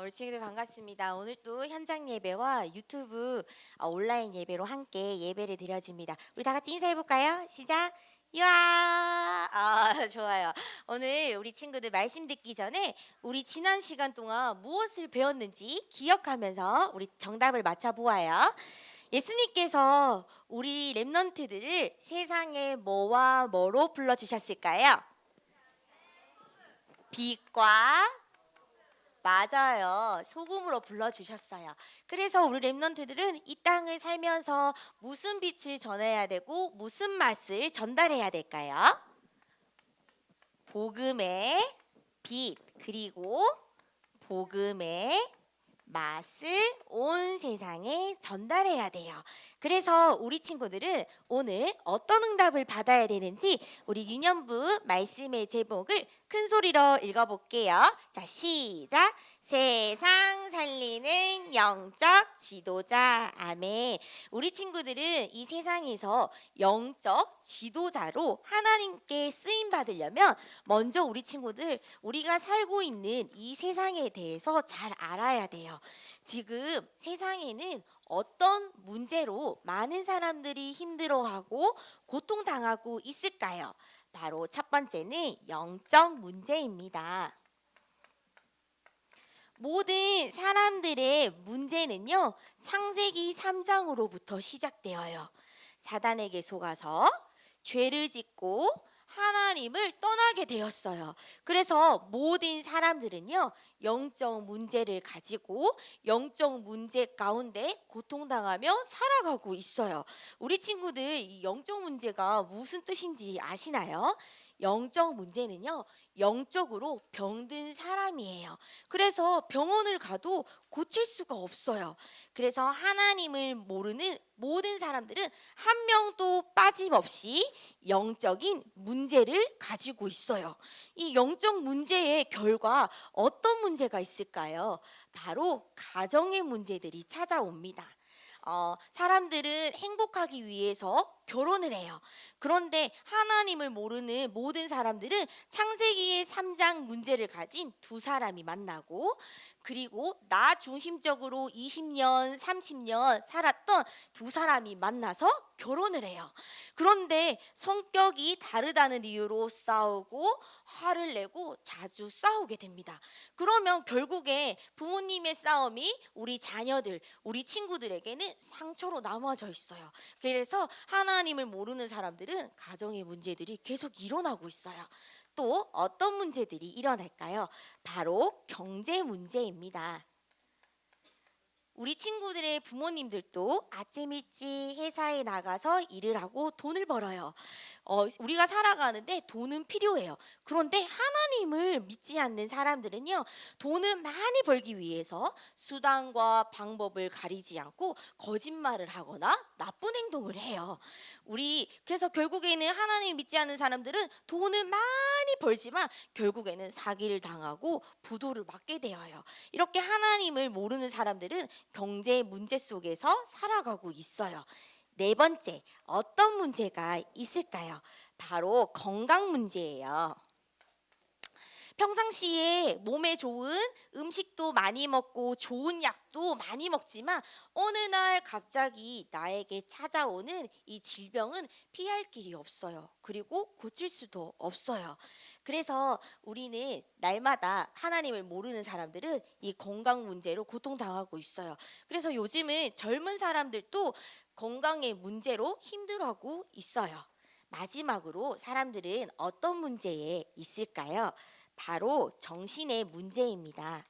우리 친구들 반갑습니다. 오늘 또 현장 예배와 유튜브 온라인 예배로 함께 예배를 드려집니다. 우리 다 같이 인사해 볼까요? 시작. 이야, 좋아요. 오늘 우리 친구들 말씀 듣기 전에 우리 지난 시간 동안 무엇을 배웠는지 기억하면서 우리 정답을 맞춰 보아요. 예수님께서 우리 렘넌트들을 세상에 뭐와 뭐로 불러 주셨을까요? 빛과 맞아요. 소금으로 불러주셨어요. 그래서 우리 랩런트들은 이 땅을 살면서 무슨 빛을 전해야 되고 무슨 맛을 전달해야 될까요? 복음의 빛, 그리고 복음의 맛을 온 세상에 전달해야 돼요. 그래서 우리 친구들은 오늘 어떤 응답을 받아야 되는지 우리 유년부 말씀의 제목을 큰 소리로 읽어볼게요. 자, 시작. 세상 살리는 영적 지도자. 아멘. 우리 친구들은 이 세상에서 영적 지도자로 하나님께 쓰임 받으려면 먼저 우리 친구들 우리가 살고 있는 이 세상에 대해서 잘 알아야 돼요. 지금 세상에는 어떤 문제로 많은 사람들이 힘들어하고 고통당하고 있을까요? 바로 첫 번째는 영적 문제입니다. 모든 사람들의 문제는요, 창세기 3장으로부터 시작되어요. 사단에게 속아서 죄를 짓고 하나님을 떠나게 되었어요. 그래서 모든 사람들은요, 영적 문제를 가지고 영적 문제 가운데 고통당하며 살아가고 있어요. 우리 친구들 이 영적 문제가 무슨 뜻인지 아시나요? 영적 문제는요, 영적으로 병든 사람이에요. 그래서 병원을 가도 고칠 수가 없어요. 그래서 하나님을 모르는 모든 사람들은 한 명도 빠짐없이 영적인 문제를 가지고 있어요. 이 영적 문제의 결과 어떤 문제가 있을까요? 바로 가정의 문제들이 찾아옵니다. 사람들은 행복하기 위해서 결혼을 해요. 그런데 하나님을 모르는 모든 사람들은 창세기의 3장 문제를 가진 두 사람이 만나고, 그리고 나 중심적으로 20년, 30년 살았던 두 사람이 만나서 결혼을 해요. 그런데 성격이 다르다는 이유로 싸우고 화를 내고 자주 싸우게 됩니다. 그러면 결국에 부모님의 싸움이 우리 자녀들, 우리 친구들에게는 상처로 남아져 있어요. 그래서 하나님을 모르는 사람들은 가정의 문제들이 계속 일어나고 있어요. 또 어떤 문제들이 일어날까요? 바로 경제 문제입니다. 우리 친구들의 부모님들도 아침 일찍 회사에 나가서 일을 하고 돈을 벌어요. 우리가 살아가는데 돈은 필요해요. 그런데 하나님을 믿지 않는 사람들은요, 돈을 많이 벌기 위해서 수단과 방법을 가리지 않고 거짓말을 하거나 나쁜 행동을 해요. 그래서 결국에는 하나님 믿지 않는 사람들은 돈을 많이 벌지만 결국에는 사기를 당하고 부도를 맞게 되어요. 이렇게 하나님을 모르는 사람들은 경제 문제 속에서 살아가고 있어요. 네 번째, 어떤 문제가 있을까요? 바로 건강 문제예요. 평상시에 몸에 좋은 음식도 많이 먹고 좋은 약도 많이 먹지만 어느 날 갑자기 나에게 찾아오는 이 질병은 피할 길이 없어요. 그리고 고칠 수도 없어요. 그래서 우리는 날마다 하나님을 모르는 사람들은 이 건강 문제로 고통당하고 있어요. 그래서 요즘은 젊은 사람들도 건강의 문제로 힘들어하고 있어요. 마지막으로 사람들은 어떤 문제에 있을까요? 바로 정신의 문제입니다.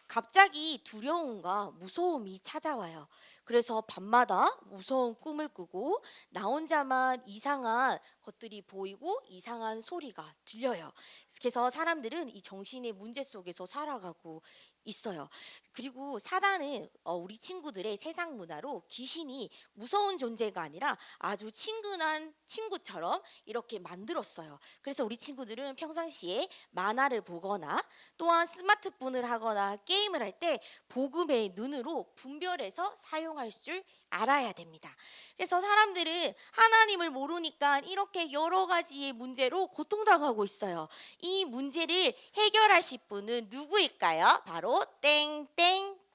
갑자기 두려움과 무서움이 찾아와요. 그래서 밤마다 무서운 꿈을 꾸고 나 혼자만 이상한 것들이 보이고 이상한 소리가 들려요. 그래서 사람들은 이 정신의 문제 속에서 살아가고 있어요. 그리고 사단은 우리 친구들의 세상 문화로 귀신이 무서운 존재가 아니라 아주 친근한 친구처럼 이렇게 만들었어요. 그래서 우리 친구들은 평상시에 만화를 보거나 또한 스마트폰을 하거나 게임을 할 때 복음의 눈으로 분별해서 사용할 줄 알아야 됩니다. 그래서 사람들은 하나님을 모르니까 이렇게 여러 가지의 문제로 고통당하고 있어요. 이 문제를 해결하실 분은 누구일까요? 바로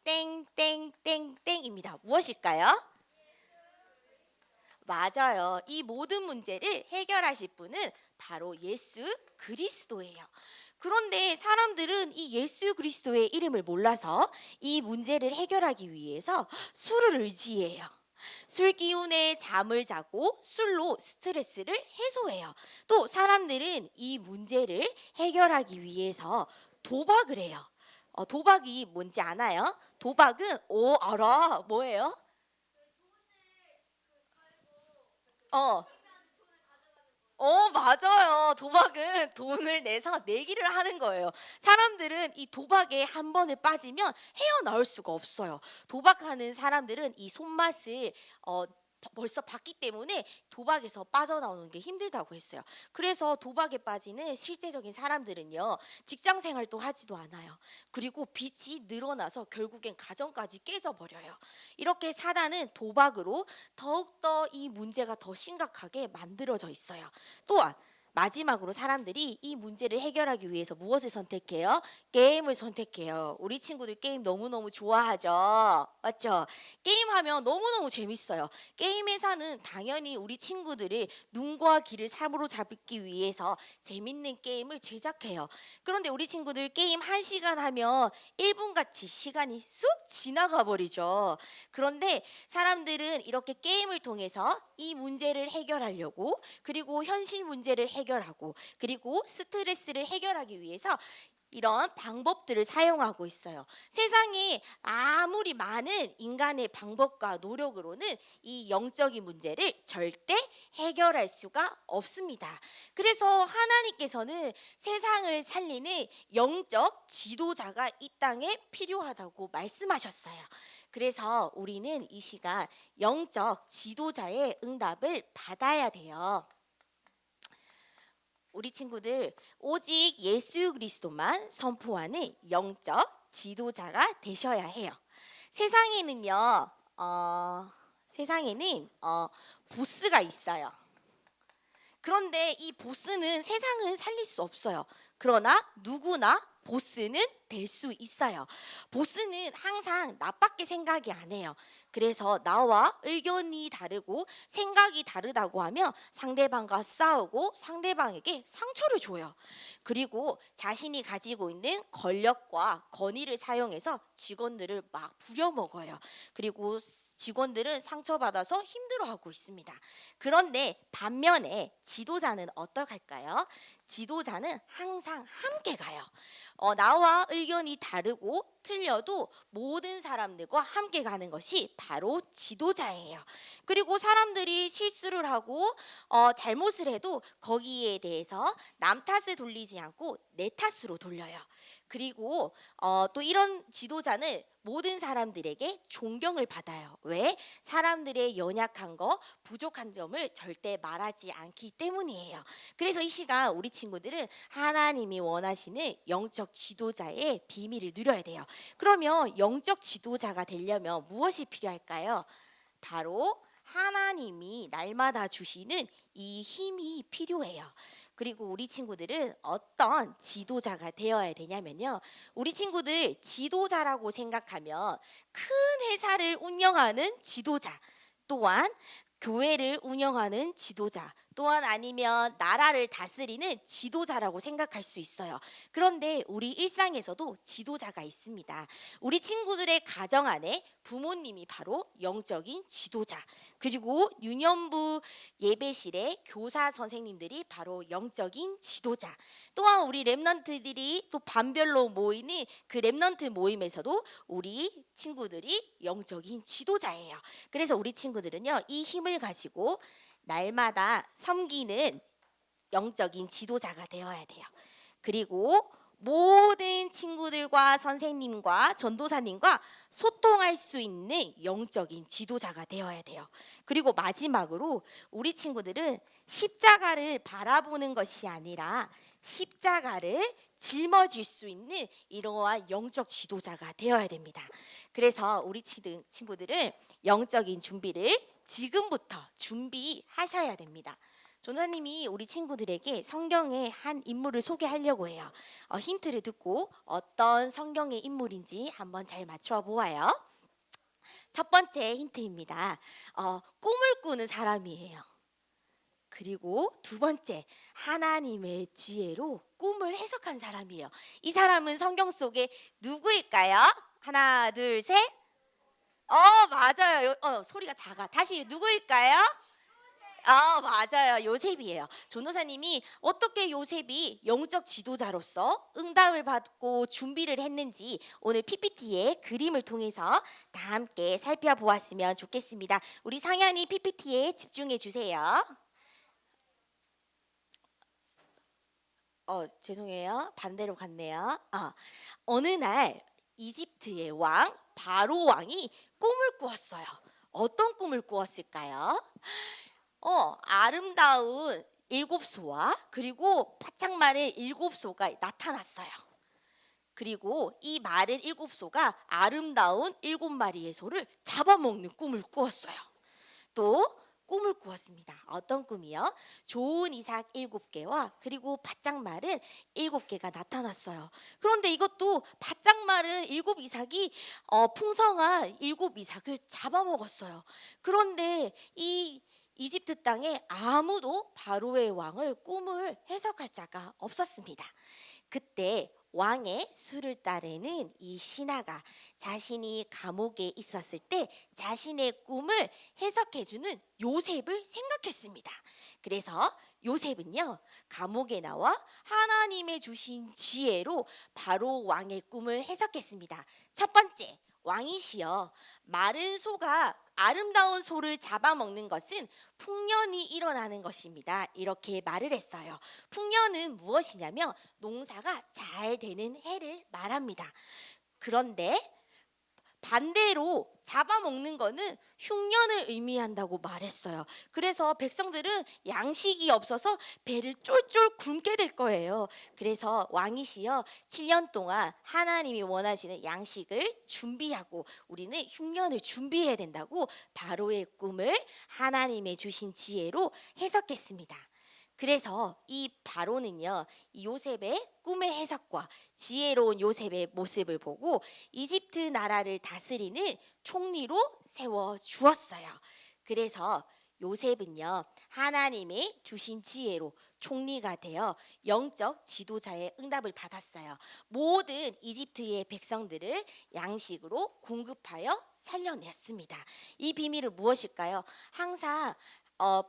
땡땡땡땡땡땡입니다. 무엇일까요? 맞아요. 이 모든 문제를 해결하실 분은 바로 예수 그리스도예요. 그런데 사람들은 이 예수 그리스도의 이름을 몰라서 이 문제를 해결하기 위해서 술을 의지해요. 술 기운에 잠을 자고 술로 스트레스를 해소해요. 또 사람들은 이 문제를 해결하기 위해서 도박을 해요. 도박이 뭔지 아나요? 도박은 알아. 뭐예요? 어, 맞아요. 도박은 돈을 내서 내기를 하는 거예요. 사람들은 이 도박에 한 번에 빠지면 헤어나올 수가 없어요. 도박하는 사람들은 이 손맛을 벌써 봤기 때문에 도박에서 빠져나오는 게 힘들다고 했어요. 그래서 도박에 빠지는 실제적인 사람들은요, 직장 생활도 하지도 않아요. 그리고 빚이 늘어나서 결국엔 가정까지 깨져버려요. 이렇게 사단은 도박으로 더욱더 이 문제가 더 심각하게 만들어져 있어요. 또한 마지막으로 사람들이 이 문제를 해결하기 위해서 무엇을 선택해요? 게임을 선택해요. 우리 친구들 게임 너무너무 좋아하죠. 맞죠? 게임하면 너무너무 재밌어요. 게임 회사는 당연히 우리 친구들이 눈과 귀를 사로잡기 위해서 재밌는 게임을 제작해요. 그런데 우리 친구들 게임 1시간 하면 1분같이 시간이 쑥 지나가 버리죠. 그런데 사람들은 이렇게 게임을 통해서 이 문제를 해결하려고, 그리고 현실 문제를 해결하고, 그리고 스트레스를 해결하기 위해서 이런 방법들을 사용하고 있어요. 세상에 아무리 많은 인간의 방법과 노력으로는 이 영적인 문제를 절대 해결할 수가 없습니다. 그래서 하나님께서는 세상을 살리는 영적 지도자가 이 땅에 필요하다고 말씀하셨어요. 그래서 우리는 이 시간 영적 지도자의 응답을 받아야 돼요. 우리 친구들, 오직 예수 그리스도만 선포하는 영적 지도자가 되셔야 해요. 세상에는요, 세상에는 보스가 있어요. 그런데 이 보스는 세상은 살릴 수 없어요. 그러나 누구나 보스는 될 수 있어요. 보스는 항상 나밖에 생각이 안 해요. 그래서 나와 의견이 다르고 생각이 다르다고 하면 상대방과 싸우고 상대방에게 상처를 줘요. 그리고 자신이 가지고 있는 권력과 권위를 사용해서 직원들을 막 부려먹어요. 그리고 직원들은 상처받아서 힘들어하고 있습니다. 그런데 반면에 지도자는 어떨까요? 지도자는 항상 함께 가요. 나와 의견이 다르고 틀려도 모든 사람들과 함께 가는 것이 바로 지도자예요. 그리고 사람들이 실수를 하고 잘못을 해도 거기에 대해서 남 탓을 돌리지 않고 내 탓으로 돌려요. 그리고 또 이런 지도자는 모든 사람들에게 존경을 받아요. 왜? 사람들의 연약한 거, 부족한 점을 절대 말하지 않기 때문이에요. 그래서 이 시간 우리 친구들은 하나님이 원하시는 영적 지도자의 비밀을 누려야 돼요. 그러면 영적 지도자가 되려면 무엇이 필요할까요? 바로 하나님이 날마다 주시는 이 힘이 필요해요. 그리고 우리 친구들은 어떤 지도자가 되어야 되냐면요, 우리 친구들 지도자라고 생각하면 큰 회사를 운영하는 지도자, 또한 교회를 운영하는 지도자, 또한 아니면 나라를 다스리는 지도자라고 생각할 수 있어요. 그런데 우리 일상에서도 지도자가 있습니다. 우리 친구들의 가정 안에 부모님이 바로 영적인 지도자, 그리고 유년부 예배실의 교사 선생님들이 바로 영적인 지도자, 또한 우리 랩런트들이 또 반별로 모이는 그 랩런트 모임에서도 우리 친구들이 영적인 지도자예요. 그래서 우리 친구들은요, 이 힘을 가지고 날마다 섬기는 영적인 지도자가 되어야 돼요. 그리고 모든 친구들과 선생님과 전도사님과 소통할 수 있는 영적인 지도자가 되어야 돼요. 그리고 마지막으로 우리 친구들은 십자가를 바라보는 것이 아니라 십자가를 짊어질 수 있는 이러한 영적 지도자가 되어야 됩니다. 그래서 우리 친구들은 영적인 준비를 지금부터 준비하셔야 됩니다. 전도사님이 우리 친구들에게 성경의 한 인물을 소개하려고 해요. 힌트를 듣고 어떤 성경의 인물인지 한번 잘 맞춰 보아요. 첫 번째 힌트입니다. 꿈을 꾸는 사람이에요. 그리고 두 번째, 하나님의 지혜로 꿈을 해석한 사람이에요. 이 사람은 성경 속에 누구일까요? 하나, 둘, 셋. 맞아요. 소리가 작아. 다시 누구일까요? 맞아요. 요셉이에요. 전도사님이 어떻게 요셉이 영적 지도자로서 응답을 받고 준비를 했는지 오늘 PPT의 그림을 통해서 다 함께 살펴보았으면 좋겠습니다. 우리 상현이 PPT에 집중해 주세요. 죄송해요. 반대로 갔네요. 어느 날 이집트의 왕 바로 왕이 꿈을 꾸었어요. 어떤 꿈을 꾸었을까요? 아름다운 일곱 소와 그리고 바짝 마른 일곱 소가 나타났어요. 그리고 이 마른 일곱 소가 아름다운 일곱 마리의 소를 잡아먹는 꿈을 꾸었어요. 또 꿈을 꾸었습니다. 어떤 꿈이요? 좋은 이삭 7개와 그리고 바짝 마른 7개가 나타났어요. 그런데 이것도 바짝 마른 7이삭이 풍성한 7이삭을 잡아먹었어요. 그런데 이 이집트 땅에 아무도 바로의 왕을 꿈을 해석할 자가 없었습니다. 그때 왕의 수를 따르는 이 신하가 자신이 감옥에 있었을 때 자신의 꿈을 해석해주는 요셉을 생각했습니다. 그래서 요셉은요, 감옥에 나와 하나님의 주신 지혜로 바로 왕의 꿈을 해석했습니다. 첫 번째, 왕이시여, 마른 소가 아름다운 소를 잡아먹는 것은 풍년이 일어나는 것입니다. 이렇게 말을 했어요. 풍년은 무엇이냐면 농사가 잘 되는 해를 말합니다. 그런데 반대로 잡아먹는 거는 흉년을 의미한다고 말했어요. 그래서 백성들은 양식이 없어서 배를 쫄쫄 굶게 될 거예요. 그래서 왕이시여 7년 동안 하나님이 원하시는 양식을 준비하고 우리는 흉년을 준비해야 된다고 바로의 꿈을 하나님의 주신 지혜로 해석했습니다. 그래서 이 바로는요, 이 요셉의 꿈의 해석과 지혜로운 요셉의 모습을 보고 이집트 나라를 다스리는 총리로 세워 주었어요. 그래서 요셉은요, 하나님의 주신 지혜로 총리가 되어 영적 지도자의 응답을 받았어요. 모든 이집트의 백성들을 양식으로 공급하여 살려냈습니다. 이 비밀은 무엇일까요? 항상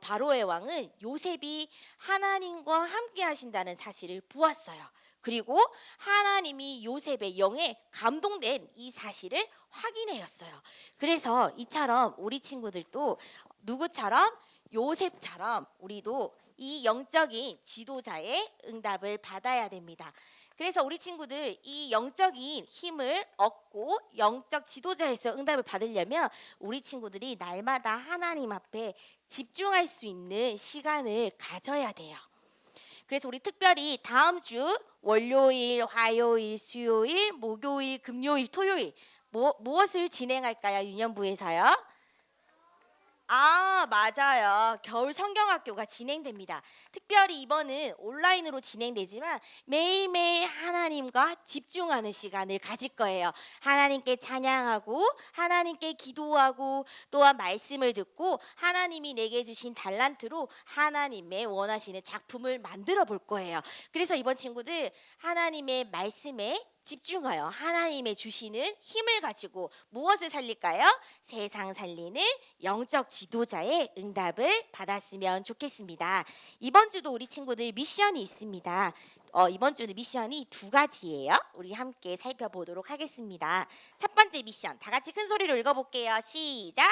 바로의 왕은 요셉이 하나님과 함께 하신다는 사실을 보았어요. 그리고 하나님이 요셉의 영에 감동된 이 사실을 확인하였어요. 그래서 이처럼 우리 친구들도 누구처럼? 요셉처럼 우리도 이 영적인 지도자의 응답을 받아야 됩니다. 그래서 우리 친구들 이 영적인 힘을 얻고 영적 지도자에서 응답을 받으려면 우리 친구들이 날마다 하나님 앞에 집중할 수 있는 시간을 가져야 돼요. 그래서 우리 특별히 다음 주 월요일, 화요일, 수요일, 목요일, 금요일, 토요일 무엇을 진행할까요? 유년부에서요? 맞아요. 겨울 성경학교가 진행됩니다. 특별히 이번은 온라인으로 진행되지만 매일매일 하나님과 집중하는 시간을 가질 거예요. 하나님께 찬양하고 하나님께 기도하고 또한 말씀을 듣고 하나님이 내게 주신 달란트로 하나님의 원하시는 작품을 만들어 볼 거예요. 그래서 이번 친구들 하나님의 말씀에 집중하여 하나님의 주시는 힘을 가지고 무엇을 살릴까요? 세상 살리는 영적 지도자의 응답을 받았으면 좋겠습니다. 이번 주도 우리 친구들 미션이 있습니다. 이번 주는 미션이 2가지예요. 우리 함께 살펴보도록 하겠습니다. 첫 번째 미션, 다 같이 큰 소리로 읽어볼게요. 시작!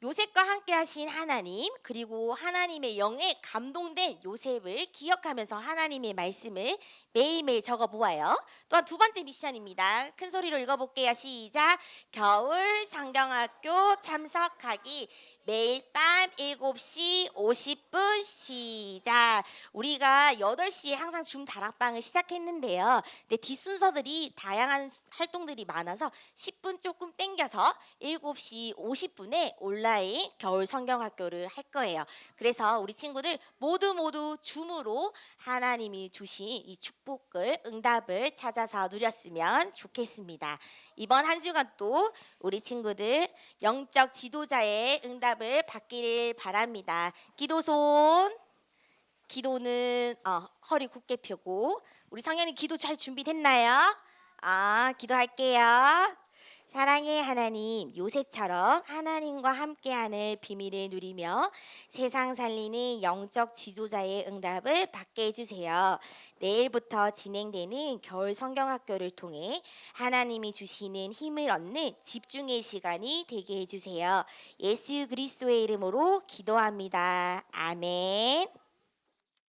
요셉과 함께 하신 하나님, 그리고 하나님의 영에 감동된 요셉을 기억하면서 하나님의 말씀을 매일매일 적어 보아요. 또한 두 번째 미션입니다. 큰 소리로 읽어볼게요. 시작. 겨울 성경학교 참석하기. 매일 밤 7시 50분 시작. 우리가 8시에 항상 줌 다락방을 시작했는데요. 근데 뒷순서들이 다양한 활동들이 많아서 10분 조금 땡겨서 7시 50분에 온라인 겨울 성경학교를 할 거예요. 그래서 우리 친구들 모두 줌으로 하나님이 주신 이 축복을 응답을 찾아서 누렸으면 좋겠습니다. 이번 한 주간 또 우리 친구들 영적 지도자의 응답을 받기를 바랍니다. 기도손. 기도는 허리 굳게 펴고. 우리 성현이 기도 잘 준비됐나요? 기도할게요. 사랑의 하나님, 요셉처럼 하나님과 함께하는 비밀을 누리며 세상 살리는 영적 지도자의 응답을 받게 해주세요. 내일부터 진행되는 겨울 성경학교를 통해 하나님이 주시는 힘을 얻는 집중의 시간이 되게 해주세요. 예수 그리스도의 이름으로 기도합니다. 아멘.